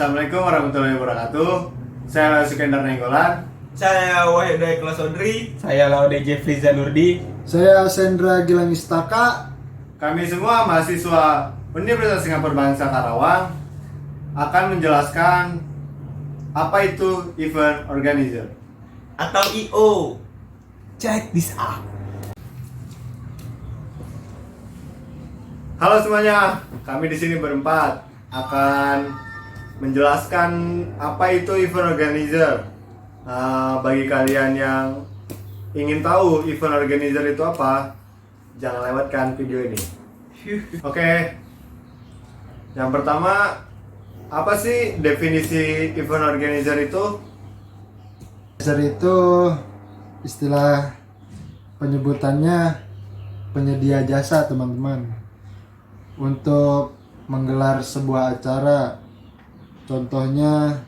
Assalamualaikum warahmatullahi wabarakatuh. Saya Sukendar Nenggolan. Saya Wahid Kelas Odri. Saya Laude Jeffrey Zanurdi. Saya Sendra Gilang Istaka. Kami semua mahasiswa Universitas Singapura Bangsa Karawang akan menjelaskan apa itu event organizer Atau IO. Check this out. Halo semuanya, kami di sini berempat akan menjelaskan apa itu event organizer. Bagi kalian yang ingin tahu event organizer itu apa, jangan lewatkan video ini. Oke. Yang pertama, apa sih definisi event organizer itu? Organizer itu istilah penyebutannya penyedia jasa teman-teman untuk menggelar sebuah acara. Contohnya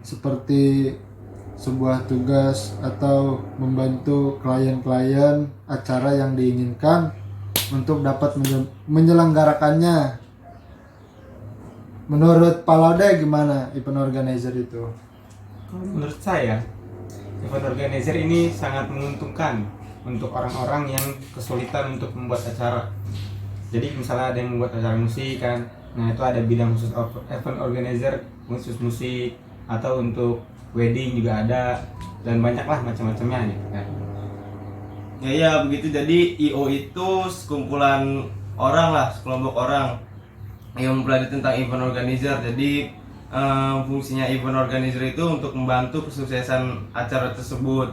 seperti sebuah tugas atau membantu klien-klien acara yang diinginkan untuk dapat menyelenggarakannya. Menurut Pak Laude gimana event organizer itu? Menurut saya, event organizer ini sangat menguntungkan untuk orang-orang yang kesulitan untuk membuat acara. Jadi misalnya ada yang membuat acara musik kan, nah itu ada bidang khusus event organizer khusus musik, atau untuk wedding juga ada, dan banyaklah macam-macamnya gitu kan. Ya begitu. Jadi IO itu sekumpulan orang lah, sekelompok orang yang mempelajari tentang event organizer. Jadi fungsinya event organizer itu untuk membantu kesuksesan acara tersebut.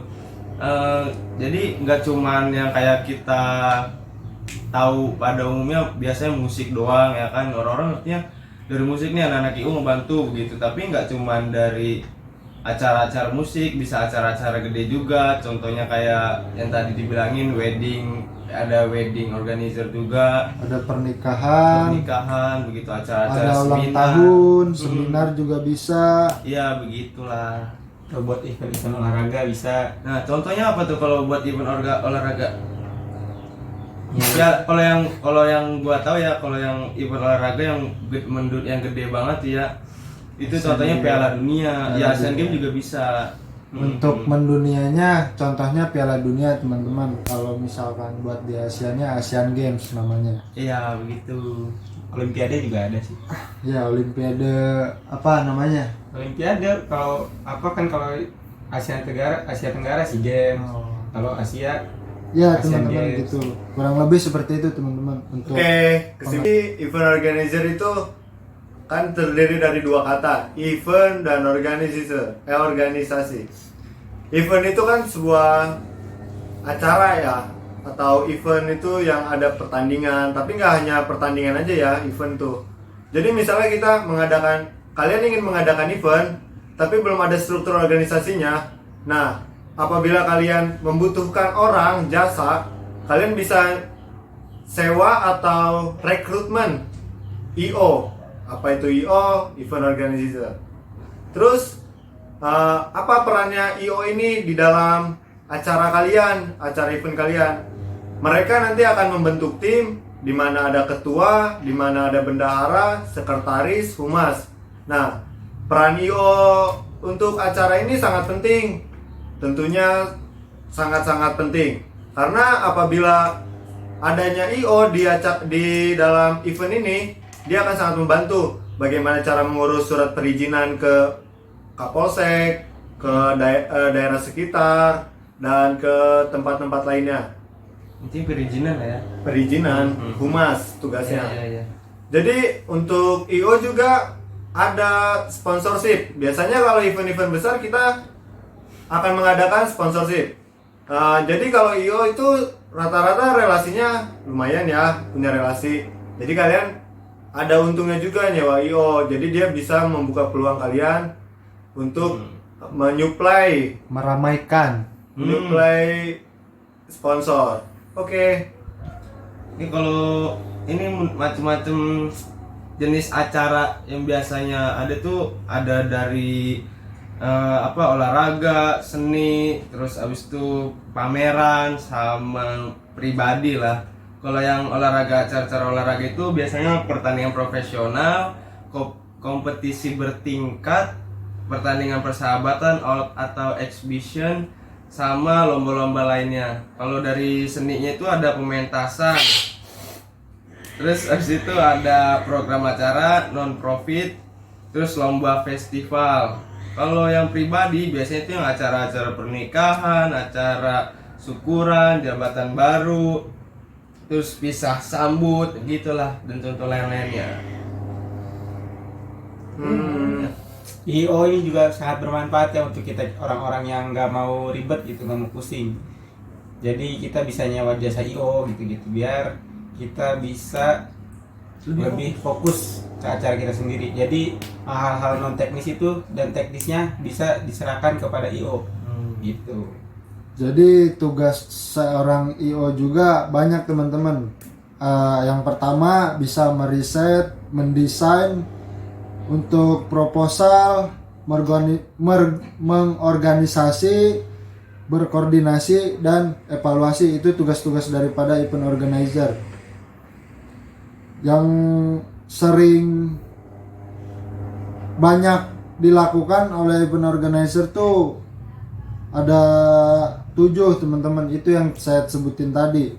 Jadi nggak cuman yang kayak kita tahu pada umumnya biasanya musik doang ya kan, orang-orang artinya dari musik nih anak-anak IO ngebantu begitu, tapi nggak cuman dari acara-acara musik, bisa acara-acara gede juga. Contohnya kayak yang tadi dibilangin wedding, ada wedding organizer juga, Ada pernikahan begitu, acara-acara ada ulang seminar. tahun, seminar juga bisa. Iya begitulah. Atau buat event-event olahraga bisa. Nah contohnya apa tuh kalau buat event olahraga? Ya kalau yang gua tahu ya, kalau yang event olahraga yang gede banget ya, itu Asian contohnya Games. Piala Dunia, Piala ya Asian Dunia. Games juga bisa. Untuk mendunianya contohnya Piala Dunia teman-teman. Kalau misalkan buat di Asianya Asian Games namanya. Iya begitu. Olimpiade juga ada sih. Ya Olimpiade apa namanya? Olimpiade kalau apa kan, kalau Asia Tenggara SEA Games. Kalau Asia Ya Asian teman-teman Games. gitu. Kurang lebih seperti itu teman-teman. Untuk Oke, kesini event organizer itu kan terdiri dari dua kata, event dan organisasi. Event itu kan sebuah acara ya, atau event itu yang ada pertandingan, tapi nggak hanya pertandingan aja ya event tuh. Jadi misalnya kalian ingin mengadakan event, tapi belum ada struktur organisasinya. Nah, apabila kalian membutuhkan orang jasa, kalian bisa sewa atau rekrutmen IO. Apa itu IO? Event organizer. Terus apa perannya IO ini di dalam acara kalian, acara event kalian? Mereka nanti akan membentuk tim di mana ada ketua, di mana ada bendahara, sekretaris, humas. Nah, peran IO untuk acara ini sangat penting. Tentunya sangat-sangat penting. Karena apabila adanya IO di dalam event ini, dia akan sangat membantu bagaimana cara mengurus surat perizinan ke Kapolsek, ke daerah sekitar, dan ke tempat-tempat lainnya. Intinya perizinan lah ya. Perizinan, humas tugasnya. Iya. Jadi untuk IO juga ada sponsorship. Biasanya kalau event-event besar kita akan mengadakan sponsorship. Jadi kalau IO itu rata-rata relasinya lumayan ya, punya relasi. Jadi kalian ada untungnya juga nyewa IO. Jadi dia bisa membuka peluang kalian untuk menyuplai meramaikan. sponsor. Oke. Ini kalau ini macam-macam jenis acara yang biasanya ada tuh, ada dari olahraga, seni, terus abis itu pameran sama pribadi lah. Kalau yang olahraga, acara-acara olahraga itu biasanya pertandingan profesional, kompetisi bertingkat, pertandingan persahabatan atau exhibition, sama lomba-lomba lainnya. Kalau dari seninya itu ada pementasan, terus habis itu ada program acara non profit, terus lomba festival. Kalau yang pribadi biasanya itu yang acara-acara pernikahan, acara syukuran, jabatan baru, terus pisah sambut gitulah, dan contoh lain-lainnya. IO ini juga sangat bermanfaat ya untuk kita orang-orang yang nggak mau ribet gitu, nggak mau pusing. Jadi kita bisa nyewa jasa IO gitu-gitu biar kita bisa lebih fokus ke acara kita sendiri. Jadi hal-hal non teknis itu dan teknisnya bisa diserahkan kepada IO gitu. Jadi tugas seorang IO juga banyak teman-teman. Yang pertama bisa meriset, mendesain untuk proposal, mengorganisasi, berkoordinasi, dan evaluasi. Itu tugas-tugas daripada event organizer. Yang sering banyak dilakukan oleh event organizer tuh ada 7 teman-teman, itu yang saya sebutin tadi.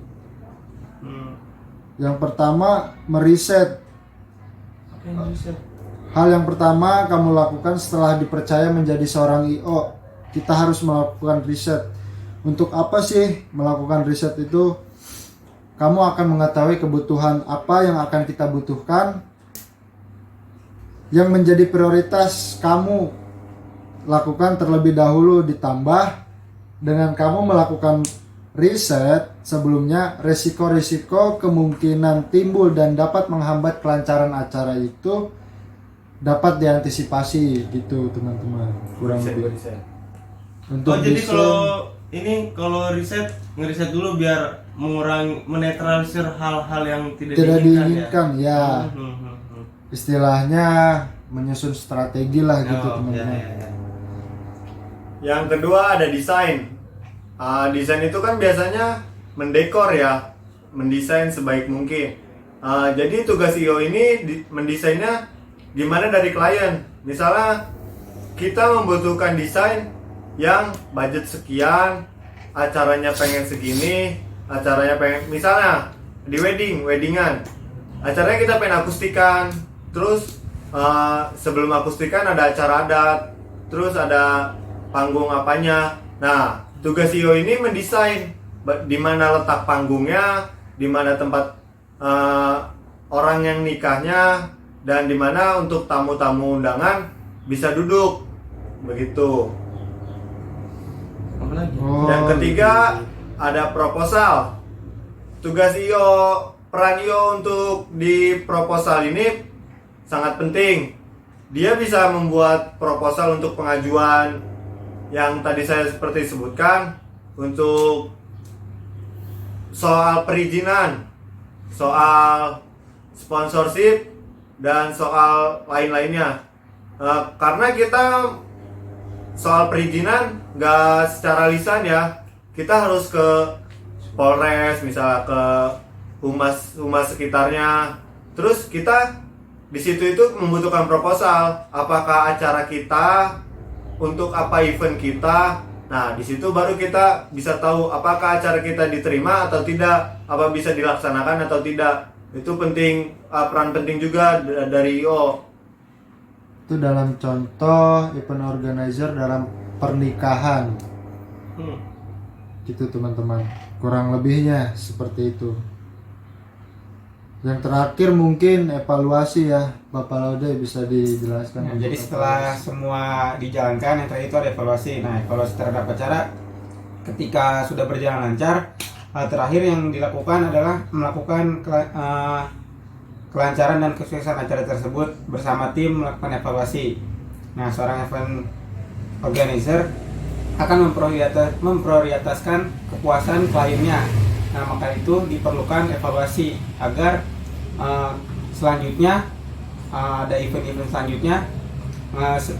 Yang pertama meriset. Hal yang pertama kamu lakukan setelah dipercaya menjadi seorang IO, kita harus melakukan riset. Untuk apa sih melakukan riset itu? Kamu akan mengetahui kebutuhan apa yang akan kita butuhkan, yang menjadi prioritas kamu lakukan terlebih dahulu, ditambah dengan kamu melakukan riset sebelumnya, resiko-resiko kemungkinan timbul dan dapat menghambat kelancaran acara itu dapat diantisipasi gitu teman-teman, kurang lebih. Untuk jadi desain, kalau riset, ngeriset dulu biar menetralisir hal-hal yang tidak diinginkan ya. Istilahnya menyusun strategi lah gitu teman-teman. Yang kedua ada desain. Desain itu kan biasanya mendekor ya, mendesain sebaik mungkin. Jadi tugas IO ini mendesainnya gimana dari klien. Misalnya kita membutuhkan desain yang budget sekian, acaranya pengen segini, acaranya pengen, misalnya di weddingan, acaranya kita pengen akustikan, terus sebelum akustikan ada acara adat, terus ada panggung apanya. Nah, tugas IO ini mendesain di mana letak panggungnya, di mana tempat orang yang nikahnya, dan di mana untuk tamu-tamu undangan bisa duduk, begitu. Yang ketiga ada proposal. Tugas IO, peran IO untuk di proposal ini sangat penting. Dia bisa membuat proposal untuk pengajuan yang tadi saya seperti sebutkan, untuk soal perizinan, soal sponsorship, dan soal lain-lainnya. Karena kita soal perizinan nggak secara lisan ya, kita harus ke Polres, misalnya ke humas sekitarnya. Terus kita di situ itu membutuhkan proposal, apakah acara kita, untuk apa event kita. Nah, di situ baru kita bisa tahu apakah acara kita diterima atau tidak, apa bisa dilaksanakan atau tidak. Itu penting, peran penting juga dari IO. Itu dalam contoh event organizer dalam pernikahan. Gitu teman-teman, kurang lebihnya seperti itu. Yang terakhir mungkin evaluasi ya, Bapak Laude bisa dijelaskan. Nah, jadi setelah semua dijalankan, yang terakhir itu ada evaluasi. Nah, evaluasi terhadap acara ketika sudah berjalan lancar, hal terakhir yang dilakukan adalah melakukan kelancaran dan kesuksesan acara tersebut bersama tim melakukan evaluasi. Nah, seorang event organizer akan memprioritaskan kepuasan kliennya. Nah, maka itu diperlukan evaluasi agar selanjutnya ada event-event selanjutnya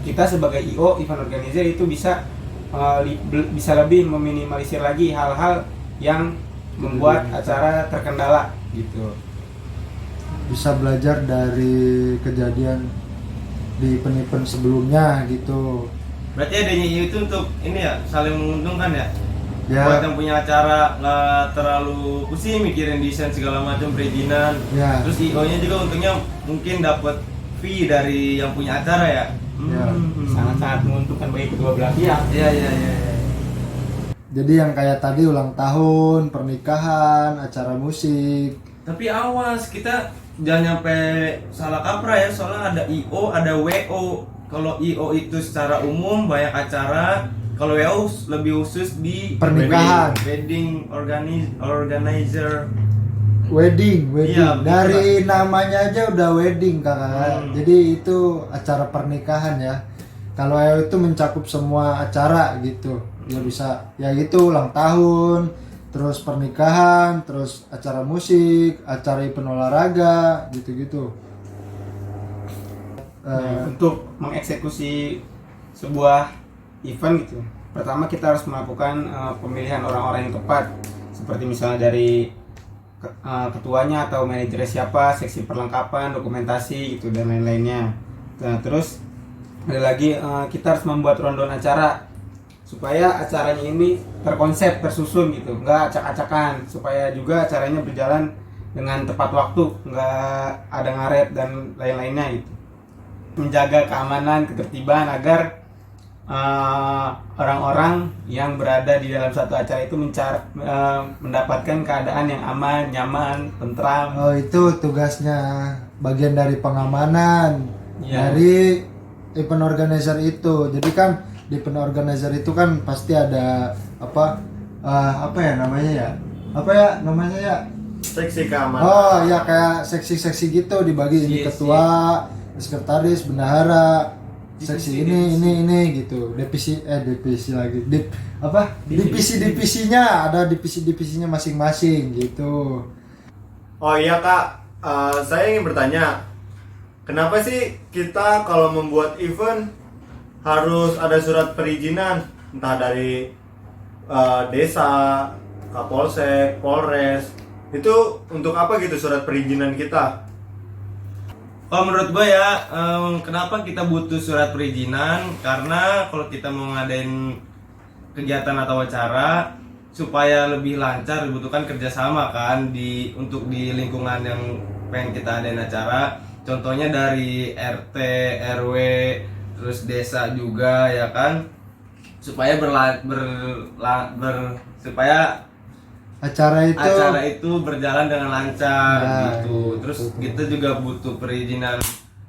kita sebagai IO event organizer itu bisa lebih meminimalisir lagi hal-hal yang membuat acara terkendala gitu. Bisa belajar dari kejadian di event-event sebelumnya gitu. Berarti adanya IO itu untuk ini ya, saling menguntungkan ya. Ya. Buat yang punya acara nggak terlalu pusing mikirin desain segala macam perizinan. Ya. Terus IO-nya juga untungnya mungkin dapat fee dari yang punya acara ya. Ya. Sangat-sangat menguntungkan bagi kedua belah pihak. Iya iya iya. Jadi yang kayak tadi ulang tahun, pernikahan, acara musik. Tapi awas, kita jangan nyampe salah kaprah ya, soalnya ada IO, ada WO. Kalau IO itu secara umum banyak acara, kalau WO lebih khusus di Pernikahan. wedding organizer. Wedding. Iya, begitu, Dari namanya aja udah wedding kakak. Hmm. Jadi itu acara pernikahan ya. Kalau EO itu mencakup semua acara gitu. Ya bisa, ya gitu ulang tahun, terus pernikahan, terus acara musik, acara event olahraga, gitu-gitu. Untuk mengeksekusi sebuah event gitu, pertama kita harus melakukan pemilihan orang-orang yang tepat, seperti misalnya dari ketuanya atau manajernya siapa, seksi perlengkapan, dokumentasi gitu dan lain-lainnya. Nah, terus ada lagi kita harus membuat rundown acara supaya acaranya ini terkonsep, tersusun gitu, nggak acak-acakan, supaya juga acaranya berjalan dengan tepat waktu, nggak ada ngaret dan lain-lainnya gitu. Menjaga keamanan, ketertiban agar orang-orang yang berada di dalam satu acara itu mendapatkan keadaan yang aman, nyaman, tentram. Oh itu tugasnya bagian dari pengamanan Iya. dari event organizer itu. Jadi kan di event organizer itu kan pasti ada apa ya namanya ya? Apa ya namanya ya? Seksi keamanan. Oh ya kayak seksi-seksi gitu dibagi ini Iya, ketua, sekretaris, bendahara, seksi ini gitu. Divisi lagi. Divisinya ada divisinya masing-masing gitu. Oh iya kak, saya ingin bertanya, kenapa sih kita kalau membuat event harus ada surat perizinan, entah dari desa, Kapolsek, Polres, itu untuk apa gitu surat perizinan kita? Kalau menurut gue ya, kenapa kita butuh surat perizinan? Karena kalau kita mau ngadain kegiatan atau acara supaya lebih lancar dibutuhkan kerjasama kan untuk di lingkungan yang pengen kita adain acara. Contohnya dari RT, RW, terus desa juga ya kan, supaya supaya Acara itu berjalan dengan lancar Nah, gitu. Terus betul. kita juga butuh perizinan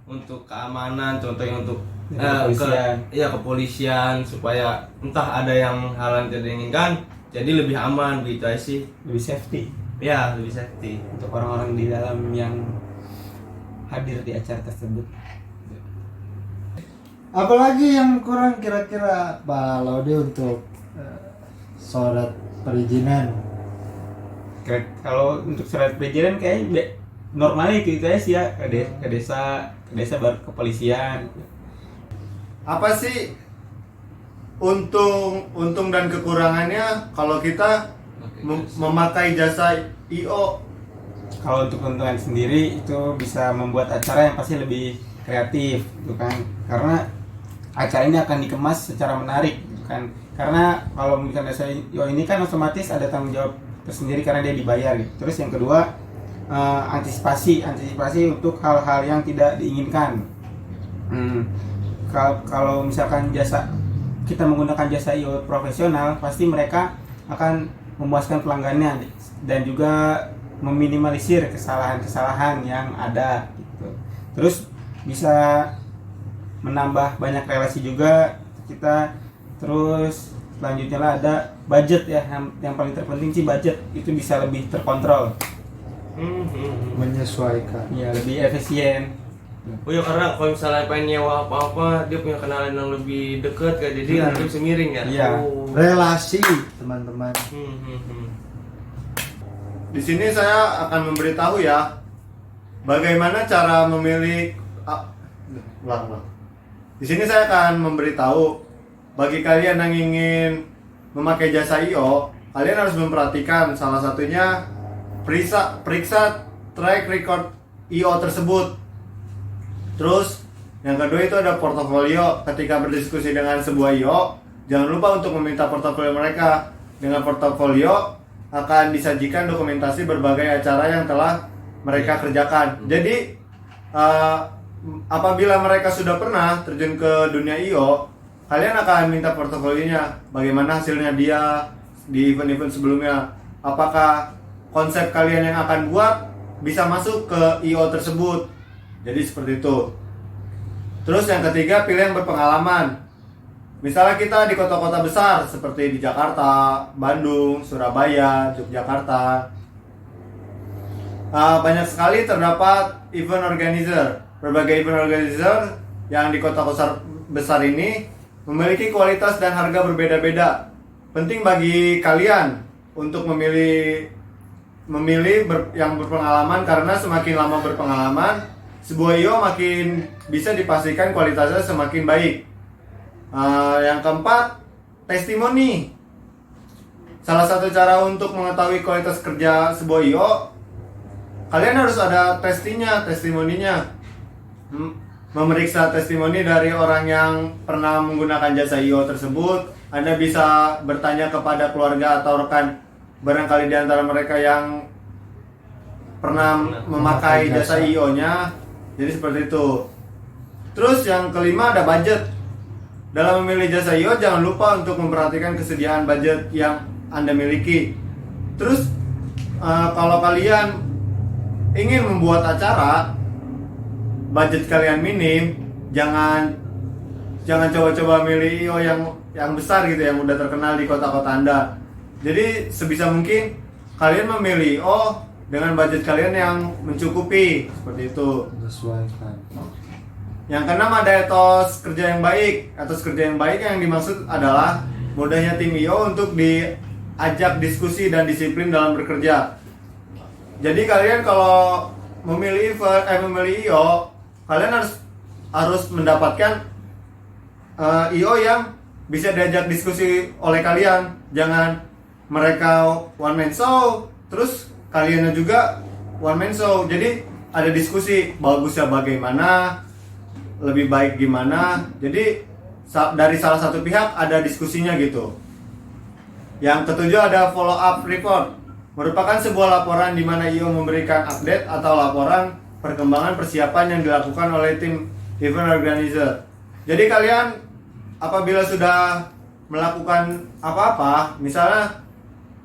untuk keamanan, contohnya untuk Dari kepolisian. kepolisian supaya entah ada yang hal yang tidak diinginkan, jadi lebih aman gitu aja sih. Lebih safety Ya, lebih safety. untuk orang-orang di dalam yang hadir di acara tersebut. apalagi yang kurang kira-kira Pak Laude untuk surat perizinan. Kalau untuk surat perizinan kayaknya normalnya itu aja sih ya, ke desa baru kepolisian. Apa sih untung dan kekurangannya kalau kita memakai jasa IO? Kalau untuk keuntungan sendiri itu bisa membuat acara yang pasti lebih kreatif gitu kan, karena acara ini akan dikemas secara menarik gitu kan, karena kalau misalnya ini kan otomatis ada tanggung jawab tersendiri karena dia dibayar gitu. Terus yang kedua, antisipasi untuk hal-hal yang tidak diinginkan. Kalau misalkan kita menggunakan jasa IO profesional, pasti mereka akan memuaskan pelanggannya dan juga meminimalisir kesalahan-kesalahan yang ada gitu. Terus bisa menambah banyak relasi juga kita. Terus selanjutnya lah ada budget ya, yang paling terpenting sih budget, itu bisa lebih terkontrol. Menyesuaikan. Ya, lebih efisien. Oh ya, karena kalau misalnya pengen nyewa apa-apa, dia punya kenalan yang lebih deket kan, jadi harga bisa miring ya. Iya. Oh. Relasi teman-teman. Di sini saya akan memberitahu ya bagaimana cara memilih. Di sini saya akan memberitahu bagi kalian yang ingin memakai jasa IO, kalian harus memperhatikan salah satunya periksa track record IO tersebut. Terus Yang kedua itu ada portofolio. Ketika berdiskusi dengan sebuah IO, jangan lupa untuk meminta portofolio mereka. Dengan portofolio akan disajikan dokumentasi berbagai acara yang telah mereka kerjakan. Jadi apabila mereka sudah pernah terjun ke dunia IO, kalian akan minta portofolionya. Bagaimana hasilnya dia di event-event sebelumnya. Apakah konsep kalian yang akan buat bisa masuk ke IO tersebut. Jadi seperti itu. Terus yang ketiga, pilih yang berpengalaman. Misalnya kita di kota-kota besar seperti di Jakarta, Bandung, Surabaya, Yogyakarta. Banyak sekali terdapat event organizer. Berbagai event organizer yang di kota-kota besar ini memiliki kualitas dan harga berbeda-beda. Penting bagi kalian untuk memilih yang berpengalaman, karena semakin lama berpengalaman, sebuah IO makin bisa dipastikan kualitasnya semakin baik. Yang keempat, testimoni. Salah satu cara untuk mengetahui kualitas kerja sebuah IO, kalian harus ada testimoninya. Memeriksa testimoni dari orang yang pernah menggunakan jasa IO tersebut. Anda bisa bertanya kepada keluarga atau rekan barangkali di antara mereka yang pernah memakai jasa IO-nya. Jadi seperti itu. Terus yang kelima ada budget. Dalam memilih jasa IO jangan lupa untuk memperhatikan kesediaan budget yang Anda miliki. Terus kalau kalian ingin membuat acara, budget kalian minim, jangan coba-coba milih IO yang besar gitu, yang udah terkenal di kota-kota Anda. Jadi sebisa mungkin kalian memilih IO dengan budget kalian yang mencukupi, seperti itu. Sesuaikan. Yang keenam ada etos kerja yang baik. Etos kerja yang baik yang dimaksud adalah mudahnya tim IO untuk diajak diskusi dan disiplin dalam bekerja. Jadi kalian kalau memilih IO, kalian harus mendapatkan IO yang bisa diajak diskusi oleh kalian. Jangan mereka one man show, terus kalian juga one man show. Jadi ada diskusi, bagusnya bagaimana, lebih baik gimana. Jadi dari salah satu pihak ada diskusinya gitu. Yang ketujuh ada follow up report. Merupakan sebuah laporan di mana IO memberikan update atau laporan perkembangan persiapan yang dilakukan oleh tim event organizer. Jadi kalian apabila sudah melakukan apa-apa, misalnya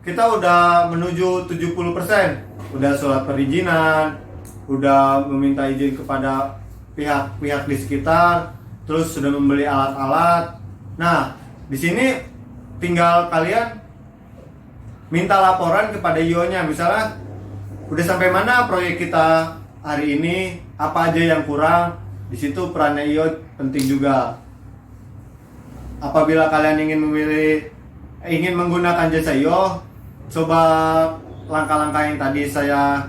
kita udah menuju 70%, udah surat perizinan, udah meminta izin kepada pihak-pihak di sekitar, terus sudah membeli alat-alat. Nah, di sini tinggal kalian minta laporan kepada IO-nya, misalnya udah sampai mana proyek kita hari ini, apa aja yang kurang. Di situ perannya IO penting juga. Apabila kalian ingin menggunakan jasa IO, coba langkah-langkah yang tadi saya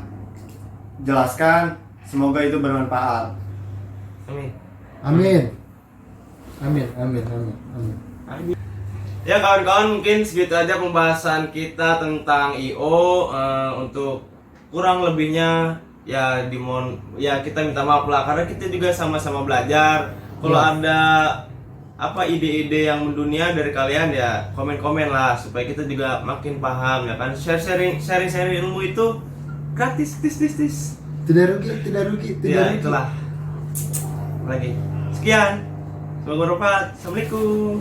jelaskan. Semoga itu bermanfaat. Amin. Amin. Amin. Amin. Amin. Amin. Ya kawan-kawan, mungkin segitu aja pembahasan kita tentang IO. Untuk kurang lebihnya ya kita minta maaf lah, karena kita juga sama-sama belajar. Kalau ada ide-ide yang mendunia dari kalian, ya komen-komen lah supaya kita juga makin paham, ya kan. Sharing ilmu itu gratis, tis. Tidak rugi. Ya itulah. Lagi. Sekian. Semoga bermanfaat. Assalamualaikum.